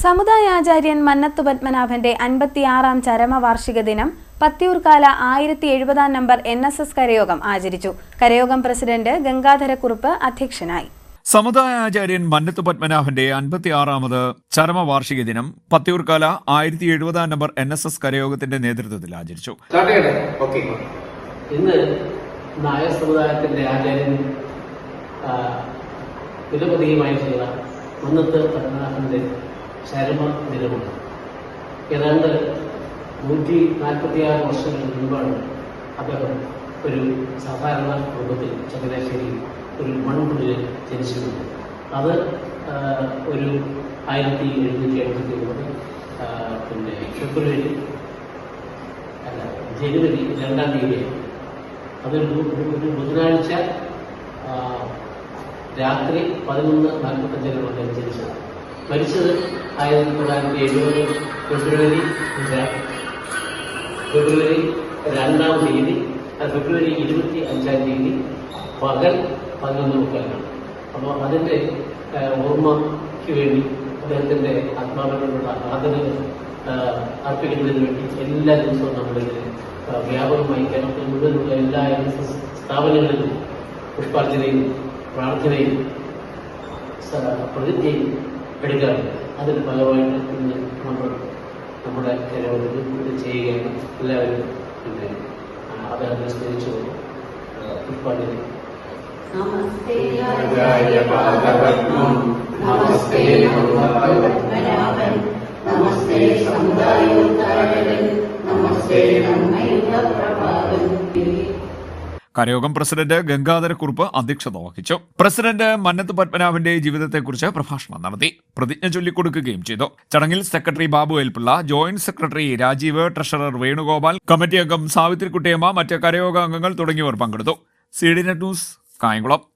സമുദായാചാര്യൻ മന്നത്തു പത്മനാഭന്റെ 56-ാം ചരമവാർഷിക ദിനം Pathiyoorkala 1070-ാം number NSS കരയോഗം ആചരിച്ചു. കരയോഗം president Gangadhara Kurup അധ്യക്ഷനായി. സമുദായാചാര്യൻ മന്നത്തു പത്മനാഭന്റെ 56-ാമത് ചരമവാർഷിക ദിനം പത്തിയൂർക്കാല 1070-ാം നമ്പർ NSS കരയോഗത്തിന്റെ നേതൃത്വത്തിൽ ആചരിച്ചു. ഇന്ന് നായർ സമുദായത്തിന്റെ ആചാര്യൻ നിരവധിയുമായിട്ടുള്ള മന്നത്ത് പത്മനാഭന്റെ ചരമ ദിനമാണ്. ഏതാണ്ട് 146 വർഷങ്ങൾക്ക് മുൻപാണ് അദ്ദേഹം ഒരു സാധാരണ കുടുംബത്തിൽ ചങ്ങനാശ്ശേരി ഒരു മൺകുടിലിൽ ജനിച്ചിരുന്നത്. അത് ഒരു 1789 ജനുവരി 2-ാം തീയതിയാണ്. അതൊരു ബുധനാഴ്ച രാത്രി 11:45 ജനിച്ചത്. മരിച്ചത് 1970 ഫെബ്രുവരി 2-ാം തീയതി, ഫെബ്രുവരി 25-ാം തീയതി പകൽ 11:30. അപ്പോൾ അതിൻ്റെ ഓർമ്മയ്ക്ക് വേണ്ടി അദ്ദേഹത്തിൻ്റെ ആത്മാവിനോടുള്ള ആദരവ് അർപ്പിക്കുന്നതിന് വേണ്ടി എല്ലാ ദിവസവും നമ്മളിൽ വ്യാപകമായി കേരളത്തിൽ മുഴുവനുള്ള എല്ലാ NSS സ്ഥാപനങ്ങളിലും പുഷ്പാർച്ചനയും പ്രാർത്ഥനയും പ്രതിജ്ഞയും എടുക്കാറുണ്ട്. അതിന് ഫലമായിട്ട് ഇന്ന് നമ്മൾ നമ്മുടെ കേരളത്തിൽ ചെയ്യുകയാണ്. എല്ലാവരും അദ്ദേഹത്തെ സ്മരിച്ചുകൊണ്ട് പുഷ്പാർച്ചന. നമസ്തേ നമസ്തേ സമുദായോദ്ധാരകൻ നമസ്തേ നന്മയുഗപ്രഭാകൻ. കരയോഗം പ്രസിഡന്റ് ഗംഗാധരക്കുറുപ്പ് അധ്യക്ഷത വഹിച്ചു. പ്രസിഡന്റ് മന്നത്തു പത്മനാഭന്റെ ജീവിതത്തെക്കുറിച്ച് പ്രഭാഷണം നടത്തി, പ്രതിജ്ഞ ചൊല്ലിക്കൊടുക്കുകയും ചെയ്തു. ചടങ്ങിൽ secretary Babu L Pillai, joint secretary Rajeev, treasurer Venugopal, committee അംഗം സാവിത്രിക്കുട്ടിയമ്മ, മറ്റ് കരയോഗ അംഗങ്ങൾ തുടങ്ങിയവർ പങ്കെടുത്തു. CDNet news, Kayamkulam.